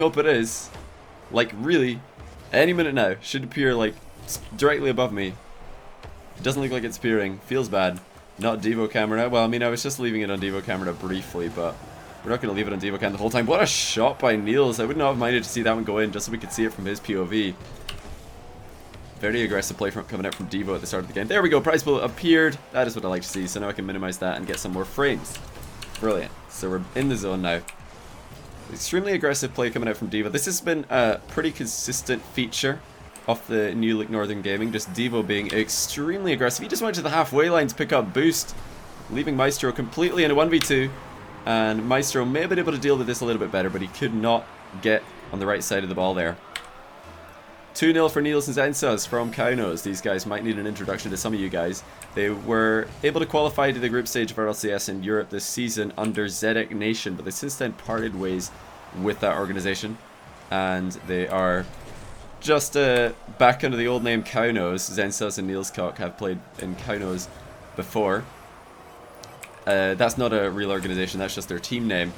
Hope it is. Like, really, any minute now. Should appear, like, directly above me. It doesn't look like it's appearing. Feels bad. Not Deevo camera. Well, I mean, I was just leaving it on Deevo camera briefly, but we're not going to leave it on Deevo cam the whole time. What a shot by Niels. I would not have minded to see that one go in, just so we could see it from his POV. Very aggressive play coming out from Deevo at the start of the game. There we go. Prize pool appeared. That is what I like to see. So now I can minimize that and get some more frames. Brilliant. So we're in the zone now. Extremely aggressive play coming out from Deevo. This has been a pretty consistent feature of the new look Northern Gaming. Just Deevo being extremely aggressive. He just went to the halfway line to pick up boost, leaving Maestro completely in a 1v2. And Maestro may have been able to deal with this a little bit better, but he could not get on the right side of the ball there. 2-0 for Niels and Zensuz from Kaunos. These guys might need an introduction to some of you guys. They were able to qualify to the group stage of RLCS in Europe this season under Zedek Nation, but they since then parted ways with that organization. And they are just back under the old name Kaunos. Zensuz and Niels have played in Kaunos before. That's not a real organization, that's just their team name.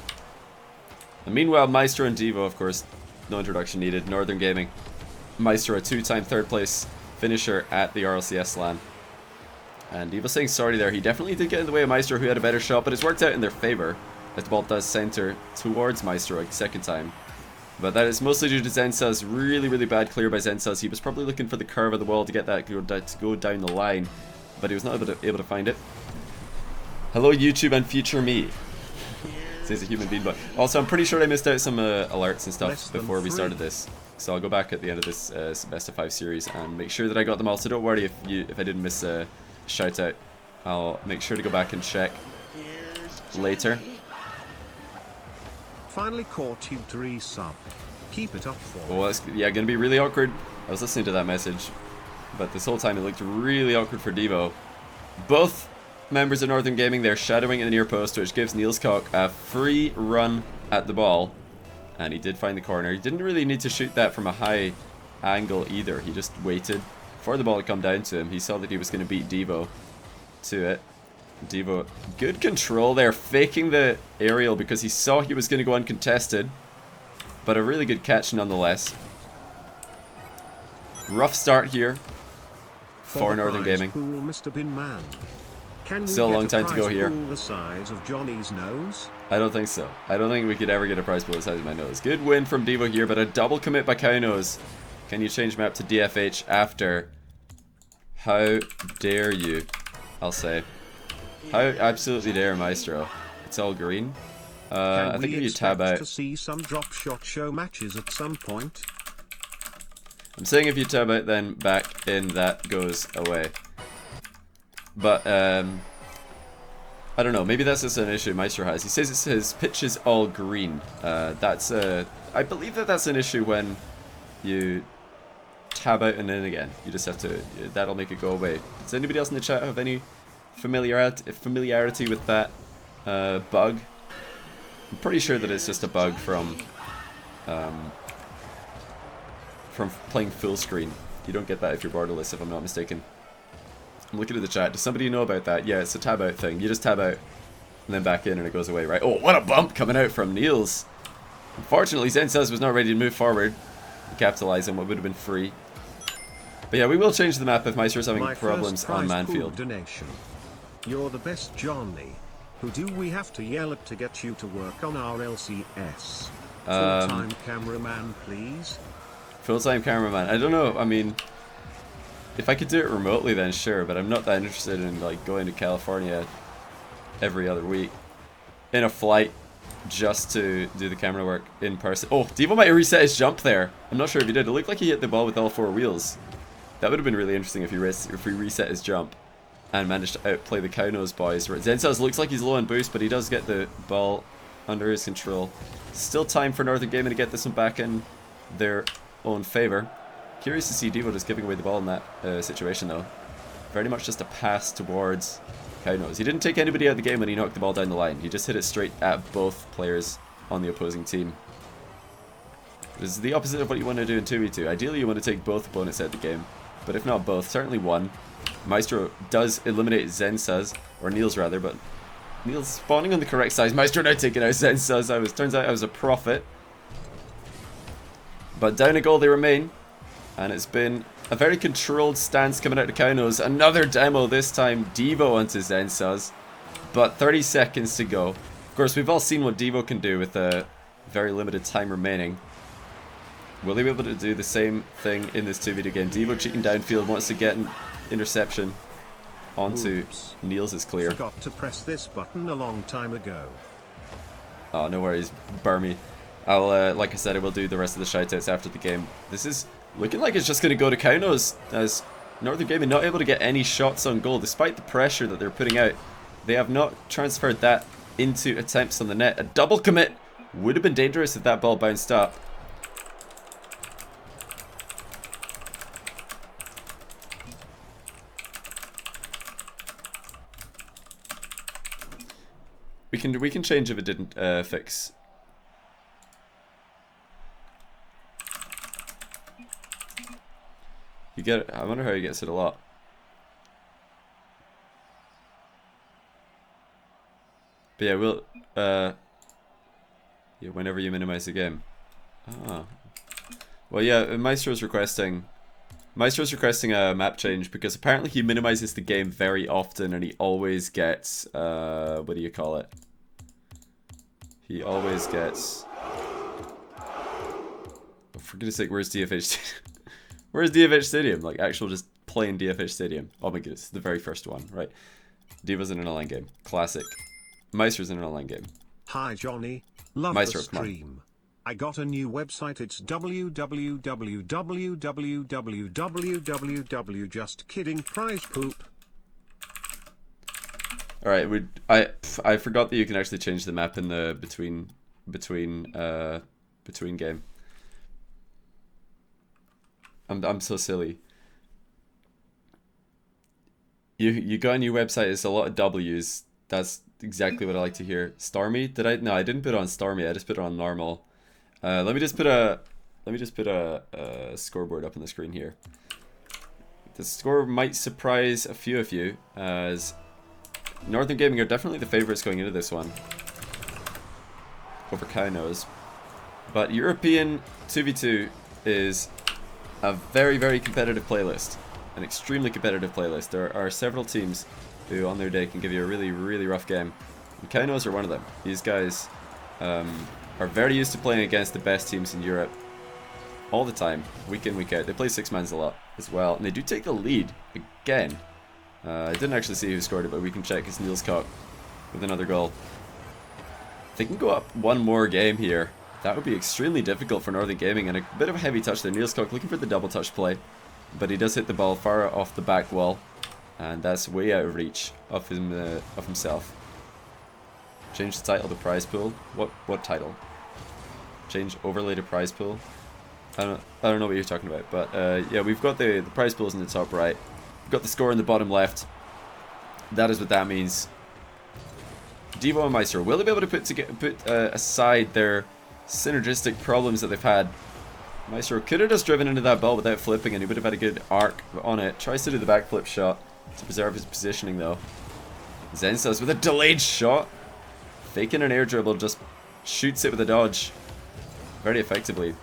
And meanwhile, Maestro and Deevo, of course, no introduction needed. Northern Gaming. Maestro, a 2-time third place finisher at the RLCS LAN. And Deevo saying sorry there. He definitely did get in the way of Maestro, who had a better shot, but it's worked out in their favor as the ball does center towards Maestro a second time. But that is mostly due to Zensuz. Really, really bad clear by Zensuz. He was probably looking for the curve of the wall to get that to go down the line, but he was not able to find it. Hello, YouTube and future me. Says a human being, but also I'm pretty sure I missed out some alerts and stuff before we started this. So I'll go back at the end of this best of 5 series and make sure that I got them all. So don't worry if I didn't miss a shout out. I'll make sure to go back and check later. Finally caught you 3 sub. Keep it up for me. Well, yeah, gonna be really awkward. I was listening to that message, but this whole time it looked really awkward for Deevo. Both members of Northern Gaming, they're shadowing in the near post, which gives Niels a free run at the ball. And he did find the corner. He didn't really need to shoot that from a high angle either. He just waited for the ball to come down to him. He saw that he was going to beat Deevo to it. Deevo, good control there, faking the aerial because he saw he was going to go uncontested. But a really good catch nonetheless. Rough start here for Northern Gaming. Still a long time to go here. The size of Johnny's nose? I don't think so. I don't think we could ever get a prize pool the size of my nose. Good win from Deevo here, but a double commit by Kaunos. Can you change map to DFH after? How dare you? I'll say. How absolutely dare Maestro. It's all green. I think if you tab out. To see some drop shot show matches at some point. I'm saying if you tab out, then back in that goes away. But I don't know, maybe that's just an issue Maestro has. He says his pitch is all green. I believe that's an issue when you tab out and in again. You just have to, that'll make it go away. Does anybody else in the chat have any familiarity with that bug? I'm pretty sure that it's just a bug from playing full screen. You don't get that if you're borderless, if I'm not mistaken. I'm looking at the chat. Does somebody know about that? Yeah, it's a tab out thing. You just tab out and then back in and it goes away, right? Oh, what a bump coming out from Niels. Unfortunately, Zensuz was not ready to move forward and capitalize on what would have been free. But yeah, we will change the map if Maestro's having problems on Manfield. Donation. You're the best, Johnny. Who do we have to yell at to get you to work on our LCS? Full-time cameraman, please. Full-time cameraman. I don't know. I mean, if I could do it remotely, then sure. But I'm not that interested in like going to California every other week in a flight just to do the camera work in person. Oh, Deevo might have reset his jump there. I'm not sure if he did. It looked like he hit the ball with all 4 wheels. That would have been really interesting if he reset his jump and managed to outplay the Kaunos boys. Zensuz looks like he's low on boost, but he does get the ball under his control. Still time for Northern Gaming to get this one back in their own favor. Curious to see Deevo just giving away the ball in that situation though. Very much just a pass towards Kaunos. He didn't take anybody out of the game when he knocked the ball down the line. He just hit it straight at both players on the opposing team. This is the opposite of what you want to do in 2v2. Ideally you want to take both opponents out of the game. But if not both, certainly one. Maestro does eliminate Zensuz, or Niels rather, but Niels spawning on the correct side. Maestro now taking out Zensuz. Turns out I was a prophet. But down a goal they remain. And it's been a very controlled stance coming out of Kaunos. Another demo this time. Deevo onto Zensuz. But 30 seconds to go. Of course, we've all seen what Deevo can do with a very limited time remaining. Will they be able to do the same thing in this 2v2 game? Deevo cheating downfield, wants to get an interception onto Niels. Is clear. Forgot to press this button a long time ago. Oh, no worries. Burmy. I'll, like I said, I will do the rest of the shoutouts after the game. This is looking like it's just going to go to Kaunos, as Northern Gaming not able to get any shots on goal despite the pressure that they're putting out. They have not transferred that into attempts on the net. A double commit would have been dangerous if that ball bounced up. We can change if it didn't fix. You get it. I wonder how he gets it a lot. But yeah, we'll yeah, whenever you minimize the game. Ah. Well, yeah, Maestro's requesting a map change because apparently he minimizes the game very often and he always gets what do you call it? He always gets, oh, for goodness sake, where's DFH? Where's DFH Stadium? Like actual just plain DFH Stadium. Oh my goodness, the very first one, right? Deevo's in an online game. Classic. Maestro's in an online game. Hi Johnny, love Maestro, the stream. I got a new website. It's www. Just kidding. Prize poop. All right, I forgot that you can actually change the map in the between game. I'm so silly. You got a new website. It's a lot of W's. That's exactly what I like to hear. Stormy? Did I? No, I didn't put it on Stormy. I just put it on normal. Let me just put a scoreboard up on the screen here. The score might surprise a few of you, as Northern Gaming are definitely the favorites going into this one over Kaunos. But European 2v2 is a very, very competitive playlist. An extremely competitive playlist. There are several teams who on their day can give you a really, really rough game. And Kaunos are one of them. These guys are very used to playing against the best teams in Europe all the time, week in, week out. They play six-mans a lot as well, and they do take the lead again. I didn't actually see who scored it, but we can check. It's Niels Cock with another goal. If they can go up one more game here, that would be extremely difficult for Northern Gaming, and a bit of a heavy touch there. Niels Cock looking for the double touch play, but he does hit the ball far off the back wall, and that's way out of reach of himself. Change the title to prize pool. What title? Change overlay to prize pool. I don't know what you're talking about, but yeah, we've got the prize pools in the top right. We've got the score in the bottom left. That is what that means. Deevo and Maestro, will they be able to put aside their synergistic problems that they've had? Maestro could have just driven into that ball without flipping, and he would have had a good arc on it. Tries to do the backflip shot to preserve his positioning though. Zensuz with a delayed shot. Faking an air dribble, just shoots it with a dodge very effectively.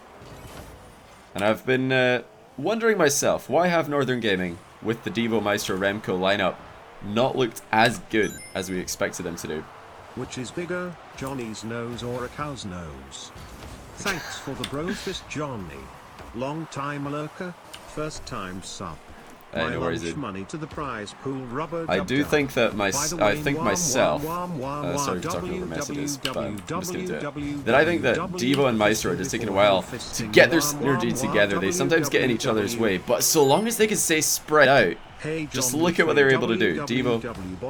And I've been wondering myself, why have Northern Gaming, with the Deevo Maestro Remco lineup, not looked as good as we expected them to do? Which is bigger, Johnny's nose or a cow's nose? Thanks for the brofist, Johnny. Long time lurker, first time sub. My lunch money to the prize pool, rubber. I do think that I think myself. Sorry for talking over messages, but I'm just gonna do it. That I think that Deevo and Maestro are just taking a while to get their synergy together. They sometimes get in each other's way, but so long as they can stay spread out. Just look at what they were able to do. Deevo,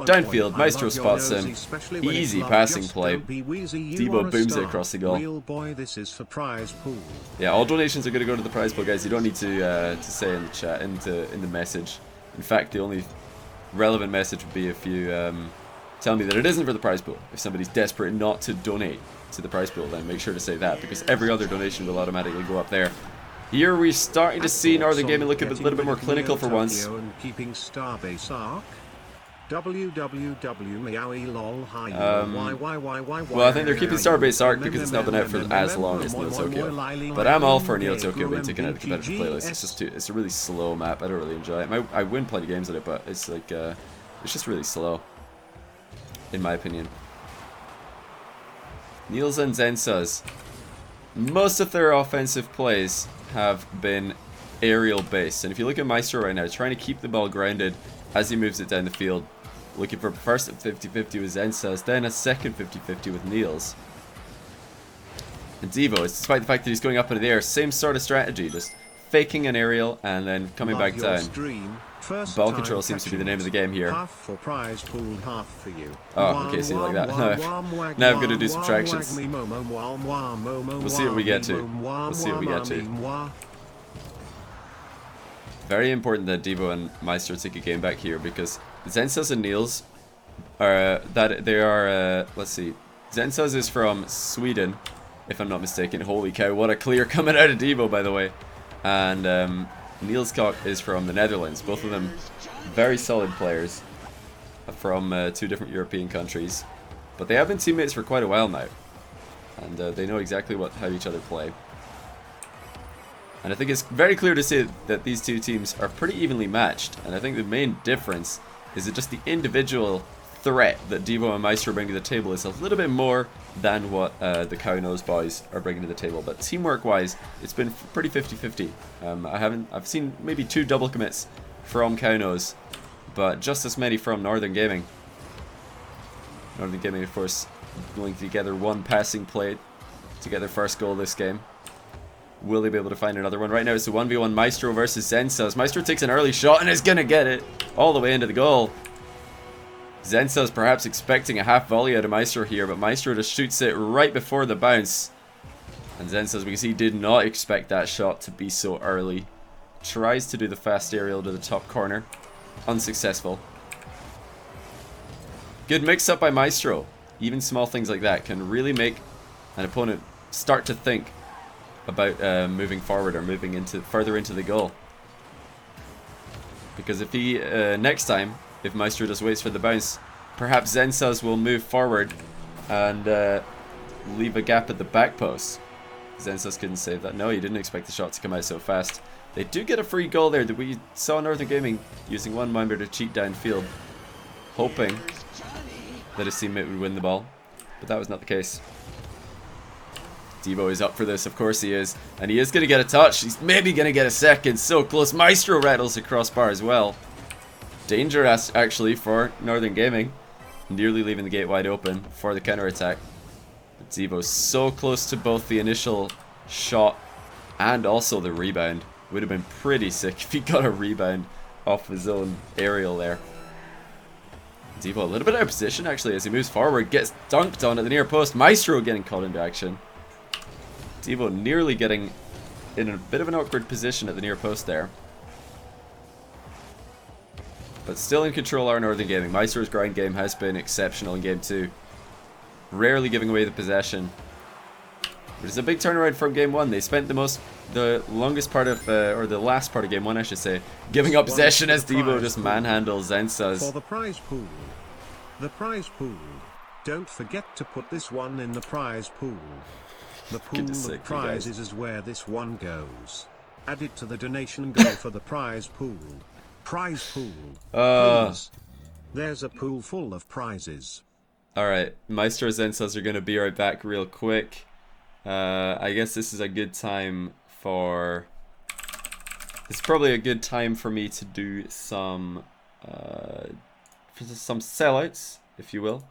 downfield, Maestro spots him. Easy passing play. Deevo booms it across the goal. Yeah, all donations are going to go to the prize pool, guys. You don't need to say in the chat, in the message. In fact, the only relevant message would be if you tell me that it isn't for the prize pool. If somebody's desperate not to donate to the prize pool, then make sure to say that, because every other donation will automatically go up there. Here we're starting to see Northern Gaming look a little bit more clinical for once. Well, I think they're keeping Starbase Arc because it's not been out for as long as Neo Tokyo. But I'm all for Neo Tokyo being taken out of the competitive playlist. It's just it's a really slow map. I don't really enjoy it. I win plenty of games at it, but it's like it's just really slow, in my opinion. Niels and Zensuz, most of their offensive plays have been aerial based, and if you look at Maestro right now, trying to keep the ball grounded as he moves it down the field, looking for first a 50-50 with Zensuz, then a second 50-50 with Niels. And Deevo, despite the fact that he's going up into the air, same sort of strategy, just faking an aerial and then coming back down. Ball control seems to be the name of the game here. Oh, okay, see, like that. Now I've got to do subtractions. We'll see what we get to. We'll see what we get to. Very important that Deevo and Maestro take a game back here, because Zensuz and Niels are let's see, Zensuz is from Sweden, if I'm not mistaken. Holy cow, what a clear coming out of Deevo, by the way. And Niels is from the Netherlands. Both of them very solid players from two different European countries, but they have been teammates for quite a while now, and they know exactly how each other play. And I think it's very clear to see that these two teams are pretty evenly matched. And I think the main difference is that just the individual threat that Deevo and Maestro bring to the table is a little bit more than what the Cow-Nose boys are bringing to the table. But teamwork-wise, it's been pretty 50-50. I've seen maybe 2 double commits from Cow-Nose, but just as many from Northern Gaming. Northern Gaming, of course, going together one passing play to get their first goal this game. Will they be able to find another one? Right now it's a 1v1 Maestro versus Zensuz. Maestro takes an early shot and is going to get it all the way into the goal. Zensuz perhaps expecting a half volley out of Maestro here, but Maestro just shoots it right before the bounce. And Zensuz, we can see, did not expect that shot to be so early. Tries to do the fast aerial to the top corner. Unsuccessful. Good mix-up by Maestro. Even small things like that can really make an opponent start to think about moving forward or moving further into the goal. Because if he next time, if Maestro just waits for the bounce, perhaps Zensuz will move forward and leave a gap at the back post. Zensuz couldn't save that. No, he didn't expect the shot to come out so fast. They do get a free goal there. We saw Northern Gaming using one member to cheat downfield, hoping that his teammate would win the ball, but that was not the case. Deevo is up for this, of course he is, and he is going to get a touch. He's maybe going to get a second, so close. Maestro rattles the crossbar as well. Danger actually for Northern Gaming, nearly leaving the gate wide open for the counter-attack. Deevo's so close to both the initial shot and also the rebound. Would have been pretty sick if he got a rebound off his own aerial there. Deevo a little bit out of position actually as he moves forward, gets dunked on at the near post. Maestro getting caught into action. Deevo nearly getting in a bit of an awkward position at the near post there. But still in control are Northern Gaming. Maestro's grind game has been exceptional in game 2. Rarely giving away the possession. But it's a big turnaround from game 1. They spent the longest part of, or the last part of game 1 I should say, giving up possession as Deevo just manhandles Zensuz. For the prize pool. The prize pool. Don't forget to put this one in the prize pool. The pool of prizes is where this one goes. Add it to the donation and go for the prize pool. Prize pool. Please. There's a pool full of prizes. Alright, Maestro and Zensuz are going to be right back real quick. I guess this is a good time for... It's probably a good time for me to do some sellouts, if you will.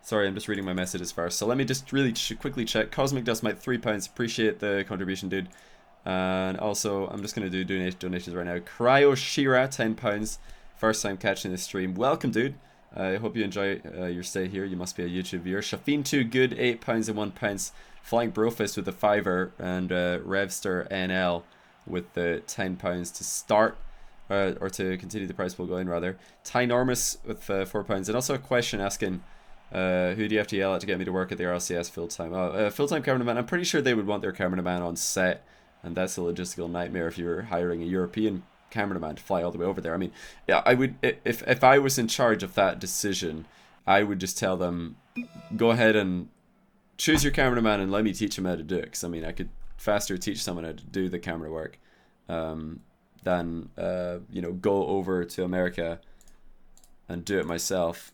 Sorry, I'm just reading my messages first. So let me just really quickly check. Cosmic Dust Mite, £3. Appreciate the contribution, dude. And also, I'm just going to do donations right now. Cryo Shira, £10. First time catching this stream. Welcome, dude. I hope you enjoy your stay here. You must be a YouTube viewer. Shafin 2 Good, £8 and £1. Flying Brofist with the $5, and Revster NL with the £10 to start. Or to continue the prize pool going, rather. Tynormus with £4. And also a question asking... who do you have to yell at to get me to work at the RLCS full-time? Full-time cameraman. I'm pretty sure they would want their cameraman on set, and that's a logistical nightmare if you're hiring a European cameraman to fly all the way over there. I mean, yeah, I would, if I was in charge of that decision, I would just tell them, go ahead and choose your cameraman and let me teach him how to do it. Because, I mean, I could faster teach someone how to do the camera work than, you know, go over to America and do it myself.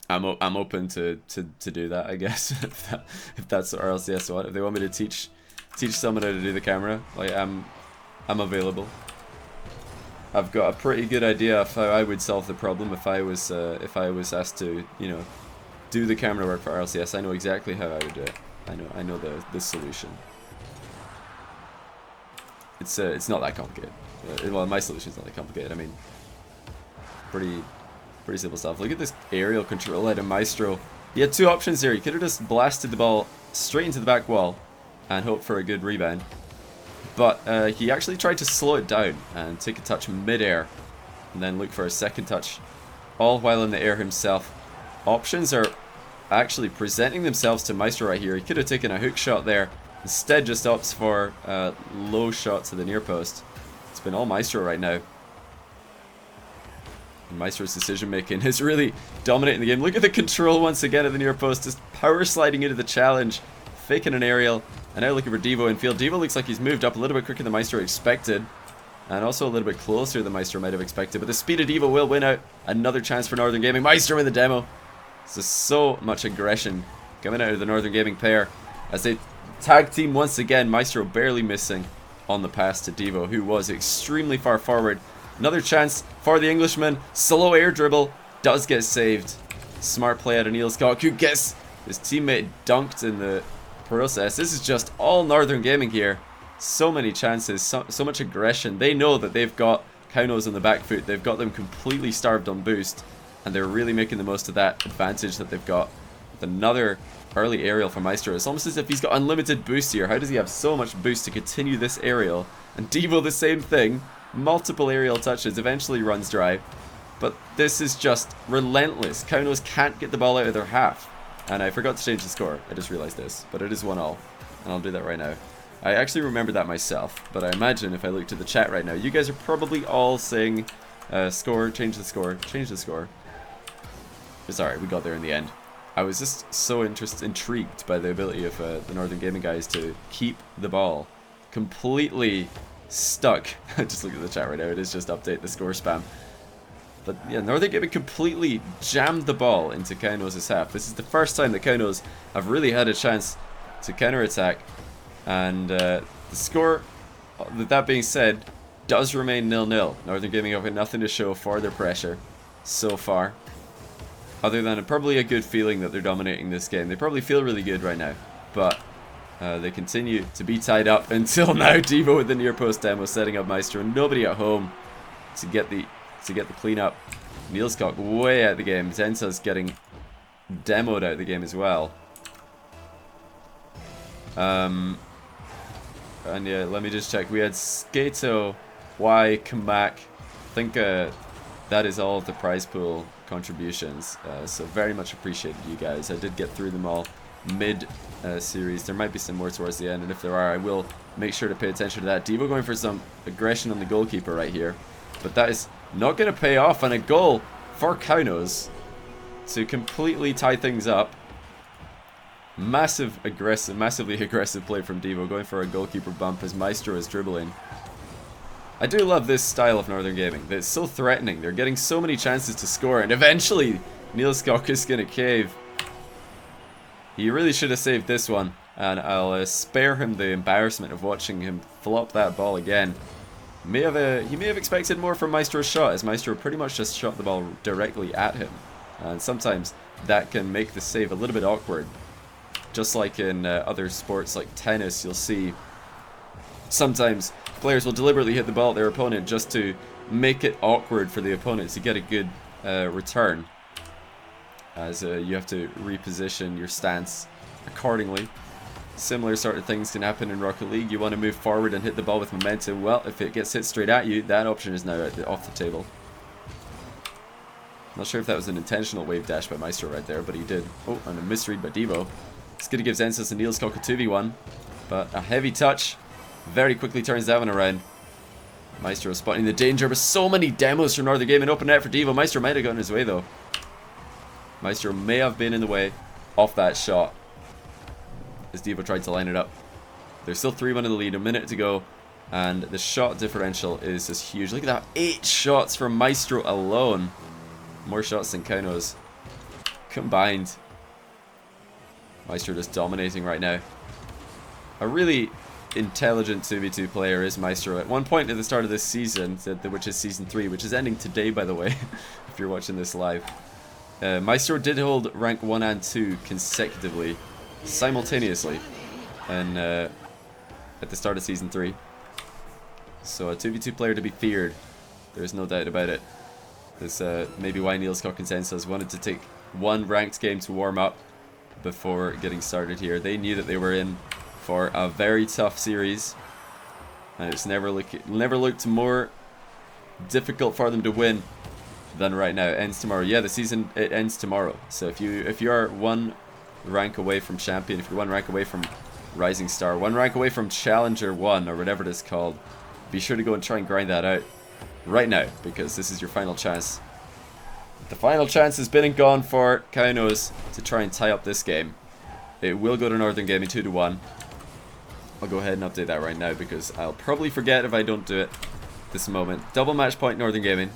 I'm open to do that, I guess. if that's what RLCS want. If they want me to teach someone how to do the camera, like I'm available. I've got a pretty good idea of how I would solve the problem if I was asked to, you know, do the camera work for RLCS. I know exactly how I would do it. I know the solution. It's not that complicated. Well, my solution's not that complicated. I mean, pretty simple stuff. Look at this aerial control out of Maestro. He had two options here. He could have just blasted the ball straight into the back wall and hoped for a good rebound. But he actually tried to slow it down and take a touch mid-air and then look for a second touch, all while in the air himself. Options are actually presenting themselves to Maestro right here. He could have taken a hook shot there. Instead just opts for a low shot to the near post. It's been all Maestro right now. And Maestro's decision making is really dominating the game. Look at the control once again at the near post, just power sliding into the challenge, faking an aerial, and now looking for Deevo in field. Deevo looks like he's moved up a little bit quicker than Maestro expected, and also a little bit closer than Maestro might have expected, but the speed of Deevo will win out. Another chance for Northern Gaming. Maestro in the demo. This is so much aggression coming out of the Northern Gaming pair as they tag team once again. Maestro barely missing on the pass to Deevo, who was extremely far forward. Another chance for the Englishman. Slow air dribble. Does get saved. Smart play out of Niels, who gets his teammate dunked in the process. This is just all Northern Gaming here. So many chances. So much aggression. They know that they've got Kaunos on the back foot. They've got them completely starved on boost. And they're really making the most of that advantage that they've got. With another early aerial for Maestro. It's almost as if he's got unlimited boost here. How does he have so much boost to continue this aerial? And Deevo the same thing. Multiple aerial touches, eventually runs dry. But this is just relentless. Kaunos can't get the ball out of their half. And I forgot to change the score. I just realized this. But it is 1-all. And I'll do that right now. I actually remembered that myself. But I imagine if I look to the chat right now, you guys are probably all saying, score, change the score, change the score. Sorry, we got there in the end. I was just so intrigued by the ability of the Northern Gaming guys to keep the ball completely stuck. Just look at the chat right now. It is just update the score spam. But yeah, Northern Gaming completely jammed the ball into Kaunos' half. This is the first time that Kaunos have really had a chance to counterattack. And the score, that being said, does remain 0-0. Northern Gaming have got nothing to show for their pressure so far. Other than probably a good feeling that they're dominating this game. They probably feel really good right now. But they continue to be tied up until now. Deevo with the near post demo, setting up Maestro. Nobody at home to get the cleanup. Niels way out of the game. Zensuz getting demoed out of the game as well. And yeah, let me just check. We had Skato, Y, Kamak. I think that is all of the prize pool contributions. So very much appreciated, you guys. I did get through them all mid-series. There might be some more towards the end, and if there are, I will make sure to pay attention to that. Deevo going for some aggression on the goalkeeper right here. But that is not going to pay off, and a goal for Kaunos to completely tie things up. Massively aggressive play from Deevo, going for a goalkeeper bump as Maestro is dribbling. I do love this style of Northern Gaming. It's so threatening. They're getting so many chances to score, and eventually Niels is going to cave. He really should have saved this one, and I'll spare him the embarrassment of watching him flop that ball again. He may have expected more from Maestro's shot, as Maestro pretty much just shot the ball directly at him. And sometimes that can make the save a little bit awkward. Just like in other sports like tennis, you'll see sometimes players will deliberately hit the ball at their opponent just to make it awkward for the opponent to get a good return, as you have to reposition your stance accordingly. Similar sort of things can happen in Rocket League. You want to move forward and hit the ball with momentum. Well, if it gets hit straight at you, that option is now off the table. Not sure if that was an intentional wave dash by Maestro right there, but he did. Oh, and a misread by Deevo. It's going to give Zensuz and Niels a 2v1, but a heavy touch very quickly turns that one around. Maestro spotting the danger, but so many demos from Northern Gaming. Open net for Deevo. Maestro might have gotten his way though. Maestro may have been in the way off that shot as Deevo tried to line it up. There's still 3-1 in the lead, a minute to go, and the shot differential is just huge. Look at that, 8 shots from Maestro alone. More shots than Kauno's combined. Maestro just dominating right now. A really intelligent 2v2 player is Maestro. At one point at the start of this season, which is season 3, which is ending today by the way, if you're watching this live, Maestro did hold rank 1 and 2 consecutively, simultaneously, and at the start of season 3. So a 2v2 player to be feared. There's no doubt about it. This maybe why Niels and Zensuz wanted to take one ranked game to warm up before getting started here. They knew that they were in for a very tough series, and it's never looked more difficult for them to win than right now. It ends tomorrow. Yeah, the season, it ends tomorrow. So if you are one rank away from champion, if you're one rank away from Rising Star, one rank away from Challenger 1 or whatever it is called, be sure to go and try and grind that out right now, because this is your final chance. The final chance has been and gone for Kauno's to try and tie up this game. It will go to Northern Gaming 2-1. I'll go ahead and update that right now because I'll probably forget if I don't do it this moment. Double match point Northern Gaming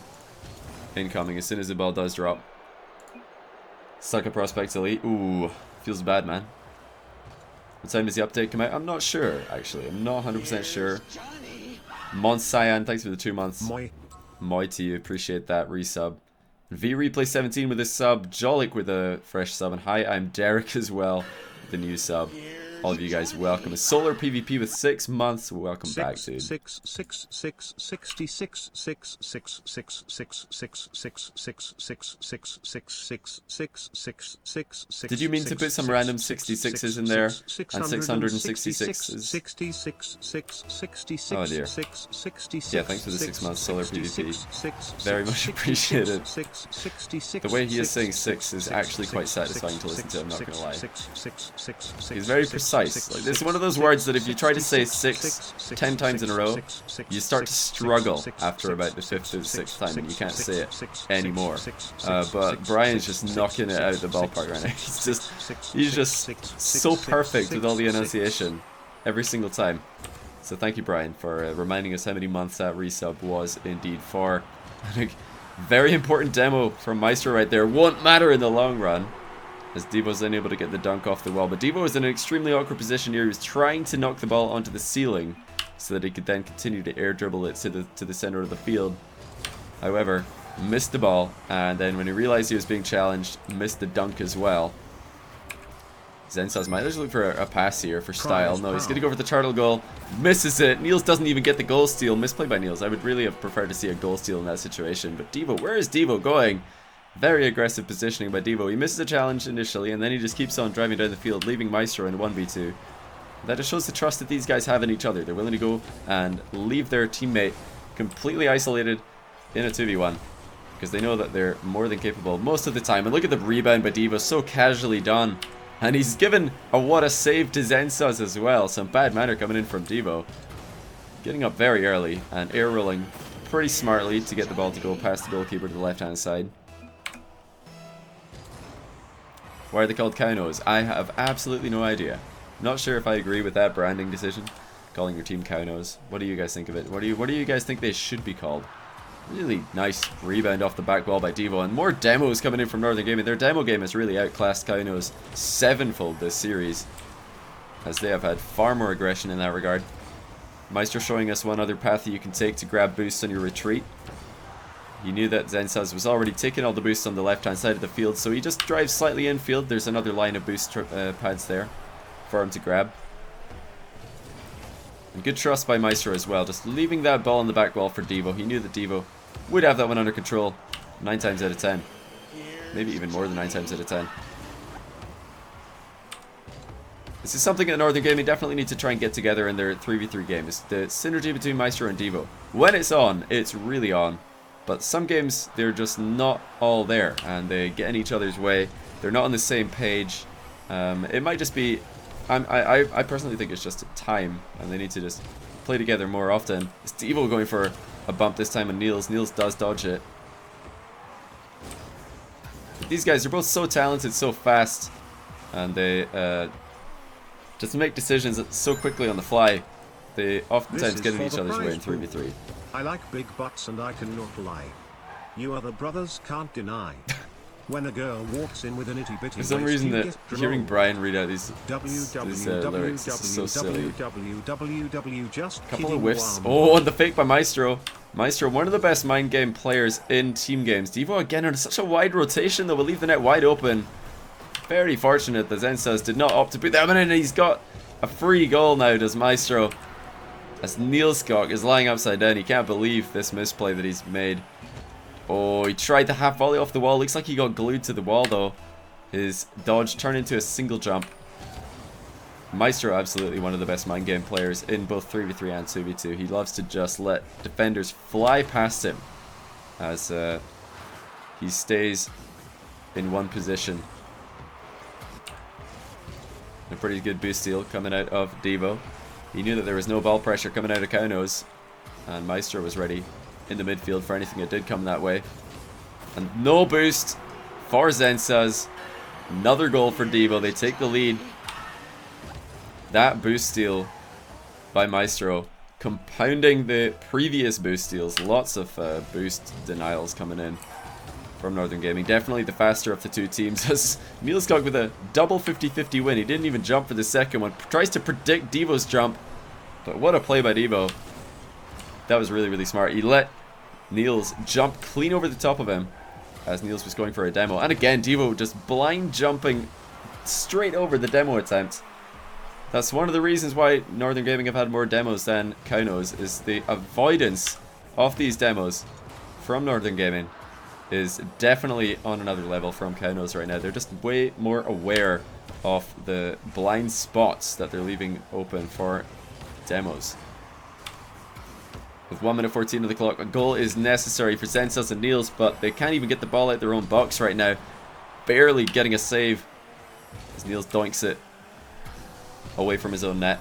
incoming as soon as the ball does drop. Sucker Prospect Elite. Ooh, feels bad, man. What time does the update come out? I'm not sure, actually. I'm not 100% sure. Mons Cyan, thanks for the 2 months. Moi to you, appreciate that resub. V Replay 17 with a sub. Jolik with a fresh sub. And hi, I'm Derek as well, the new sub. All of you guys, welcome. A Solar PvP with 6 months. Welcome back, dude. Did you mean to put some random 66s in there and 666s? Oh dear. Yeah, thanks for the 6 months Solar PvP. Very much appreciated. The way he is saying 6 is actually quite satisfying to listen to, I'm not gonna lie. He's very precise. Like, this is one of those words that if you try to say 6 10 times in a row, you start to struggle after about the 5th or 6th time and you can't say it anymore. But Brian's just knocking it out of the ballpark right now. He's just so perfect with all the enunciation every single time. So thank you, Brian, for reminding us how many months that resub was indeed for. Very important demo from Maestro right there. Won't matter in the long run, as Deevo's unable to get the dunk off the wall. But Deevo was in an extremely awkward position here. He was trying to knock the ball onto the ceiling so that he could then continue to air dribble it to the center of the field. However, missed the ball, and then when he realized he was being challenged, missed the dunk as well. Zensuz might just look for a pass here for style. No, he's going to go for the turtle goal. Misses it. Niels doesn't even get the goal steal. Misplay by Niels. I would really have preferred to see a goal steal in that situation. But Deevo, where is Deevo going? Very aggressive positioning by Deevo. He misses the challenge initially, and then he just keeps on driving down the field, leaving Maestro in 1v2. That just shows the trust that these guys have in each other. They're willing to go and leave their teammate completely isolated in a 2v1, because they know that they're more than capable most of the time. And look at the rebound by Deevo, so casually done. And he's given a what a save to Zensuz as well. Some bad manner coming in from Deevo. Getting up very early and air rolling pretty smartly to get the ball to go past the goalkeeper to the left-hand side. Why are they called Kauno's? I have absolutely no idea. Not sure if I agree with that branding decision, calling your team Kauno's. What do you guys think of it? What do you guys think they should be called? Really nice rebound off the back wall by Deevo, and more demos coming in from Northern Gaming. Their demo game has really outclassed Kauno's 7-fold this series, as they have had far more aggression in that regard. Maestro showing us one other path that you can take to grab boosts on your retreat. He knew that Zensuz was already taking all the boosts on the left-hand side of the field, so he just drives slightly infield. There's another line of boost pads there for him to grab. And good trust by Maestro as well, just leaving that ball on the back wall for Deevo. He knew that Deevo would have that one under control 9 times out of 10. Maybe even more than 9 times out of 10. This is something that Northern Gaming definitely need to try and get together in their 3v3 game. It's the synergy between Maestro and Deevo. When it's on, it's really on. But some games, they're just not all there, and they get in each other's way. They're not on the same page. It might just be... I personally think it's just time, and they need to just play together more often. It's Deevo going for a bump this time on Niels. Niels does dodge it. But these guys are both so talented, so fast, and they just make decisions so quickly on the fly. They oftentimes get in each other's way in 3v3. I like big butts and I cannot lie. You other brothers can't deny. When a girl walks in with an itty bitty For some reason, hearing Brian read out these lyrics is so silly. Couple of whiffs. Oh, and the fake by Maestro. Maestro, one of the best mind game players in team games. Deevo again on such a wide rotation that will leave the net wide open. Very fortunate that Zensuz did not opt to put that one in, and he's got a free goal now, does Maestro. As Niels is lying upside down. He can't believe this misplay that he's made. Oh, he tried the half volley off the wall. Looks like he got glued to the wall though. His dodge turned into a single jump. Maestro, absolutely one of the best mind game players in both 3v3 and 2v2. He loves to just let defenders fly past him as he stays in one position. A pretty good boost steal coming out of Deevo. He knew that there was no ball pressure coming out of Kaunos, and Maestro was ready in the midfield for anything that did come that way. And no boost for Zensuz. Another goal for Deevo. They take the lead. That boost steal by Maestro, compounding the previous boost steals. Lots of boost denials coming in from Northern Gaming. Definitely the faster of the two teams, as Niels with a double 50-50 win. He didn't even jump for the second one. Tries to predict Deevo's jump, but what a play by Deevo. That was really, really smart. He let Niels jump clean over the top of him as Niels was going for a demo. And again, Deevo just blind jumping straight over the demo attempt. That's one of the reasons why Northern Gaming have had more demos than Kaunos, is the avoidance of these demos from Northern Gaming is definitely on another level from Kaunos right now. They're just way more aware of the blind spots that they're leaving open for demos. With 1 minute 14 of the clock, a goal is necessary for Zensuz and Niels, but they can't even get the ball out their own box right now. Barely getting a save as Niels doinks it away from his own net.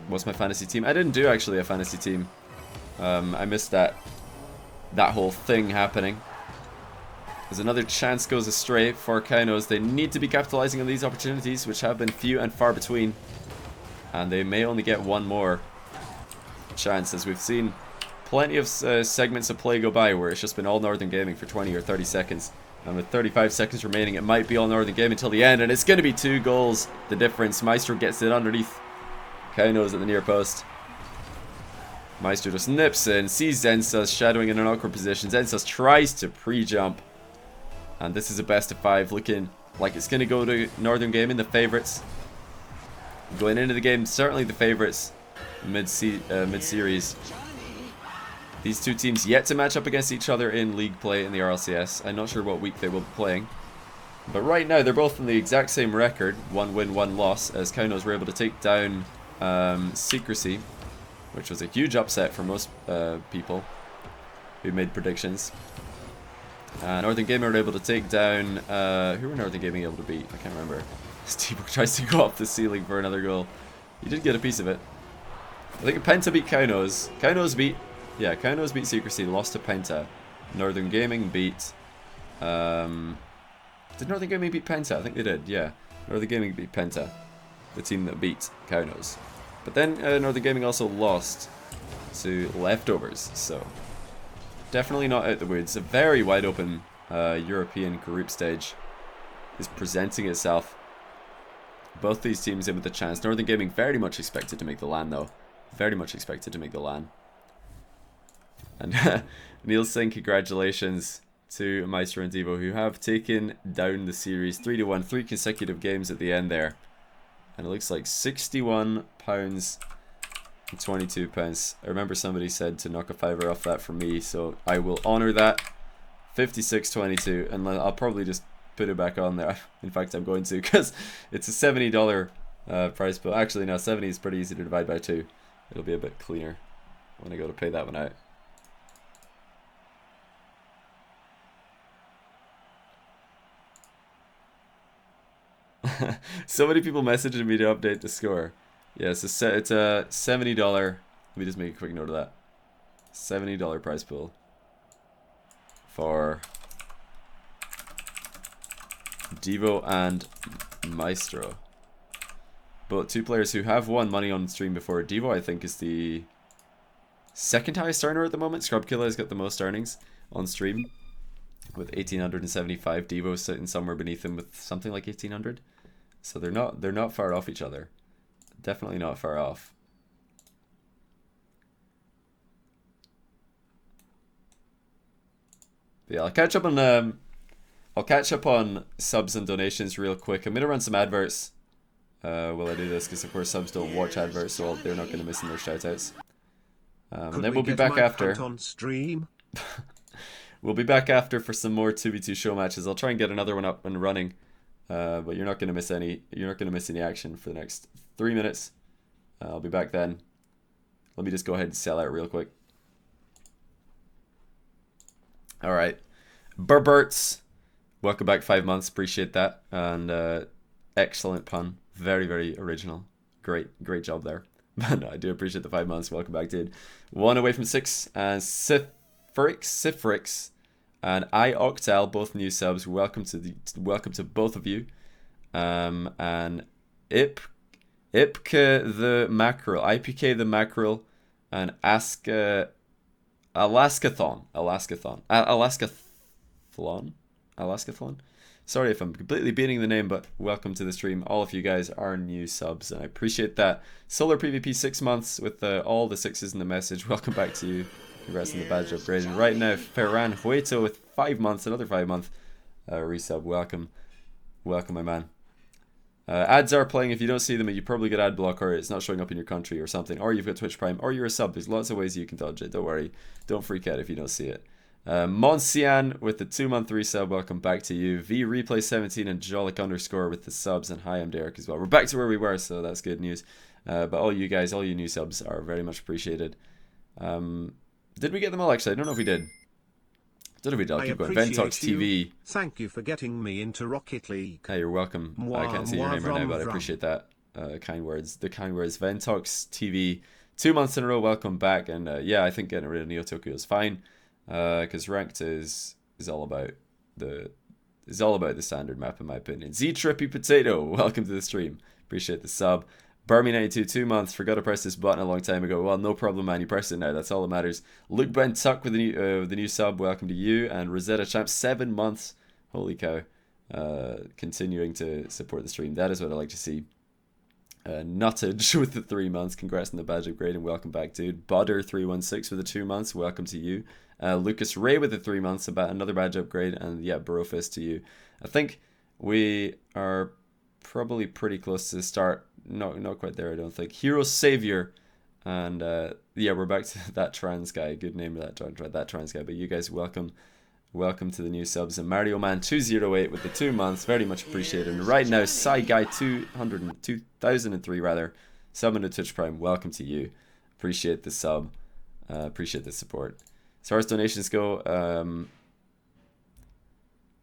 What's my fantasy team? I didn't do actually a fantasy team. I missed that whole thing happening. As another chance goes astray for Kaunos. They need to be capitalizing on these opportunities, which have been few and far between. And they may only get one more chance, as we've seen plenty of segments of play go by where it's just been all Northern Gaming for 20 or 30 seconds. And with 35 seconds remaining, it might be all Northern Gaming until the end. And it's going to be 2 goals, the difference. Maestro gets it underneath Kaunos at the near post. Maestro just nips in, sees Zensuz shadowing in an awkward position. Zensuz tries to pre-jump. And this is a best of 5, looking like it's going to go to Northern Gaming, the favourites. Going into the game, certainly the favourites mid-series. These two teams yet to match up against each other in league play in the RLCS. I'm not sure what week they will be playing. But right now, they're both on the exact same record. 1 win, 1 loss, as Kaunos were able to take down Secrecy, which was a huge upset for most people who made predictions. Northern Gaming were able to take down... who were Northern Gaming able to beat? I can't remember. Steve tries to go up the ceiling for another goal. He did get a piece of it. I think Penta beat Kaunos. Kaunos beat Secrecy, lost to Penta. Northern Gaming beat... did Northern Gaming beat Penta? I think they did, yeah. Northern Gaming beat Penta, the team that beat Kaunos. But then Northern Gaming also lost to Leftovers, so definitely not out the woods. A very wide open European group stage is presenting itself. Both these teams in with a chance. Northern Gaming very much expected to make the LAN though. Very much expected to make the LAN. And Niels saying congratulations to Maestro and Deevo, who have taken down the series 3-1, 3 consecutive games at the end there. And it looks like £61 and £22. I remember somebody said to knock a fiver off that for me, so I will honour that. 56.22, and I'll probably just put it back on there. In fact, I'm going to, because it's a $70 price, but actually no, 70 is pretty easy to divide by 2. It'll be a bit cleaner when I go to pay that one out. So many people messaging me to update the score. Yeah, it's a $70. Let me just make a quick note of that. $70 prize pool for Deevo and Maestro. But two players who have won money on stream before. Deevo, I think, is the second highest earner at the moment. Scrubkilla has got the most earnings on stream with 1,875. Deevo sitting somewhere beneath him with something like 1,800. So they're not far off each other. Definitely not far off. But yeah, I'll catch up on subs and donations real quick. I'm gonna run some adverts while I do this, because of course subs don't watch adverts, so they're not gonna miss in their shoutouts. And then we'll be back after. On stream? We'll be back after for some more 2v2 show matches. I'll try and get another one up and running, but you're not gonna miss any. You're not gonna miss any action for the next 3 minutes. I'll be back then. Let me just go ahead and sell out real quick. All right, Burberts, welcome back 5 months. Appreciate that, and excellent pun. Very, very original. Great job there. No, I do appreciate the 5 months. Welcome back, dude. 1 away from 6, and Sifrix, and iOctal, both new subs. Welcome to both of you. And IPK the Mackerel, and Alaskathlon. Sorry if I'm completely beating the name, but welcome to the stream. All of you guys are new subs, and I appreciate that. Solar PvP 6 months with all the sixes in the message. Welcome back to you. Congrats on the badge upgrade. And right now, Ferran Hueto with 5 months, another 5 month resub. Welcome, my man. Ads are playing. If you don't see them, you probably get ad block, or it's not showing up in your country or something, or you've got Twitch Prime, or you're a sub. There's lots of ways you can dodge it. Don't worry. Don't freak out if you don't see it. Monsian with the 2 month resub. Welcome back to you. V Replay 17 and Jolic _ with the subs. And hi, I'm Derek as well. We're back to where we were, so that's good news. But all you guys, all you new subs are very much appreciated. Did we get them all? Actually, I don't know if we did. Don't know if we did. I'll keep going. Ventox TV. Thank you for getting me into Rocket League. Hey, you're welcome. I can't see your name right now, but I appreciate that. Kind words. The kind words. Ventox TV. 2 months in a row. Welcome back. And yeah, I think getting rid of Neo Tokyo is fine. Because ranked is all about the standard map, in my opinion. Z Trippy Potato. Welcome to the stream. Appreciate the sub. Burmy92, 2 months. Forgot to press this button a long time ago. Well, no problem, man. You pressed it now. That's all that matters. Luke Ben Tuck with the new sub. Welcome to you. And Rosetta Champ, 7 months. Holy cow. Continuing to support the stream. That is what I like to see. Nuttage with the 3 months. Congrats on the badge upgrade and welcome back, dude. Budder316 with the 2 months. Welcome to you. Lucas Ray with the 3 months. About another badge upgrade. And yeah, Brofist to you. I think we are probably pretty close to the start. Not quite there, I don't think. Hero Savior, and yeah, we're back to that trans guy. Good name of that trans guy. But you guys, welcome to the new subs. And Mario Man 208 with the 2 months, very much appreciated. And right now, Psy Guy 2003 rather, sub into Twitch Prime. Welcome to you. Appreciate the sub. Appreciate the support. As far as donations go,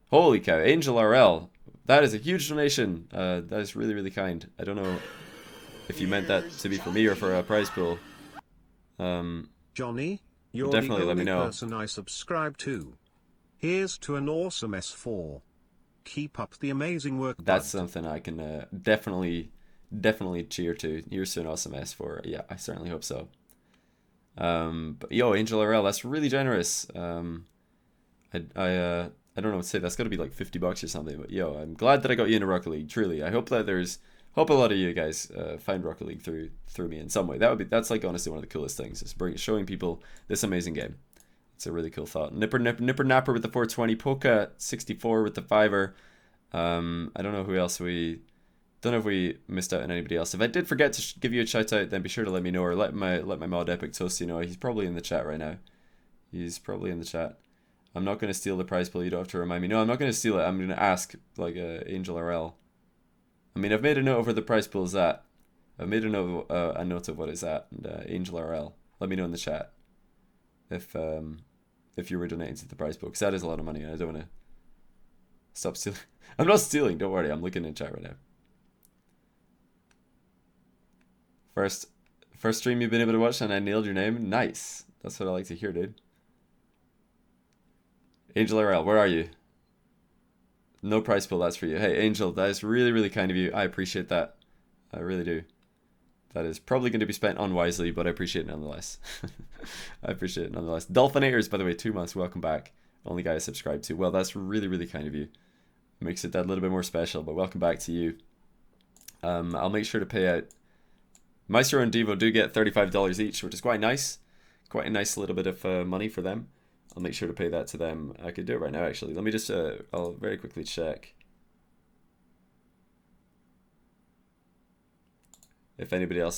holy cow, Angel RL. That is a huge donation. That is really, really kind. I don't know if you meant that to be for me or for a prize pool. Johnny, you're definitely the let me only know. person I subscribe to. Here's to an awesome S4. Keep up the amazing work. That's something I can definitely cheer to. Here's to an awesome S4. Yeah, I certainly hope so. But yo, Angel RL, that's really generous. I don't know what to say. That's got to be like $50 or something. But yo, I'm glad that I got you into Rocket League. Truly, I hope that hope a lot of you guys find Rocket League through me in some way. That's like honestly one of the coolest things. Is showing people this amazing game. It's a really cool thought. Nipper Napper with the 420. Poka 64 with the 5er. I don't know who else don't know if we missed out on anybody else. If I did forget to give you a shout out, then be sure to let me know, or let my mod Epic Toasty know. He's probably in the chat right now. He's probably in the chat. I'm not going to steal the prize pool. You don't have to remind me. No, I'm not going to steal it. I'm going to ask, like, Angel RL. I mean, I've made a note of where the prize pool is at. I've made a note of what it's at. And Angel RL, let me know in the chat if you were donating to the prize pool, because that is a lot of money, and I don't want to stop stealing. I'm not stealing. Don't worry. I'm looking in chat right now. First stream you've been able to watch and I nailed your name. Nice. That's what I like to hear, dude. Angel RL, where are you? No price pool, that's for you. Hey, Angel, that is really, really kind of you. I appreciate that. I really do. That is probably going to be spent unwisely, but I appreciate it nonetheless. I appreciate it nonetheless. Dolphinators, by the way, 2 months. Welcome back. Only guy I subscribed to. Well, that's really, really kind of you. Makes it that little bit more special, but welcome back to you. I'll make sure to pay out. Maestro and Deevo do get $35 each, which is quite nice. Quite a nice little bit of money for them. I'll make sure to pay that to them. I could do it right now, actually. Let me just, I'll very quickly check if anybody else